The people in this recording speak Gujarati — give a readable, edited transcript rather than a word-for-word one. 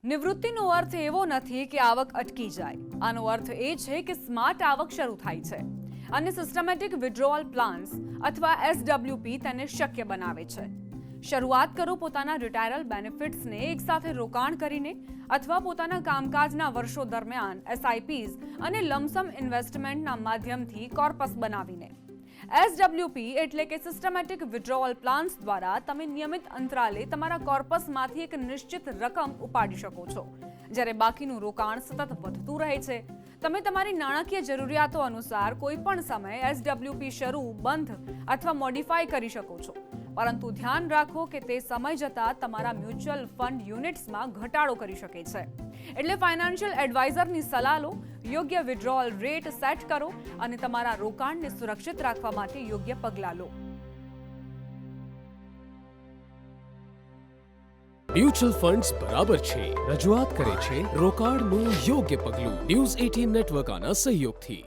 નિવૃત્તિનો અર્થ એવો નથી કે આવક અટકી જાય। આનો અર્થ એ છે કે સ્માર્ટ આવક શરૂ થાય છે અને સિસ્ટમેટિક વિથડ્રોઅલ પ્લાન્સ અથવા એસડબ્લ્યુપી તેને શક્ય બનાવે છે। શરૂઆત કરો પોતાના રિટાયરલ બેનિફિટ્સને એકસાથે રોકાણ કરીને અથવા પોતાના કામકાજના વર્ષો દરમિયાન એસઆઈપીઝ અને લમસમ ઇન્વેસ્ટમેન્ટના માધ્યમથી કોર્પસ બનાવીને। એસડબ્લ્યુપી એટલે કે સિસ્ટમેટિક વિથડ્રોઅલ પ્લાન્સ દ્વારા તમે નિયમિત અંતરાલે તમારા કોર્પસમાંથી એક નિશ્ચિત રકમ ઉપાડી શકો છો, જ્યારે બાકીનું રોકાણ સતત વધતું રહે છે। તમે તમારી નાણાકીય જરૂરિયાતો અનુસાર કોઈ પણ સમયે એસડબ્લ્યુપી શરૂ, બંધ અથવા મોડિફાઈ કરી શકો છો, પરંતુ ધ્યાન રાખો કે તે સમય જતાં તમારા મ્યુચ્યુઅલ ફંડ યુનિટ્સમાં ઘટાડો કરી શકે છે। એટલે ફાઇનાન્શિયલ એડવાઇઝરની સલાહ લો, યોગ્ય વિથડ્રોઅલ રેટ સેટ કરો અને તમારા રોકાણને સુરક્ષિત રાખવા માટે યોગ્ય પગલાં લો। મ્યુચ્યુઅલ ફંડ્સ બરાબર છે રજૂઆત કરે છે રોકાણનું યોગ્ય પગલું ન્યૂઝ 18 નેટવર્ક આના સહયોગથી।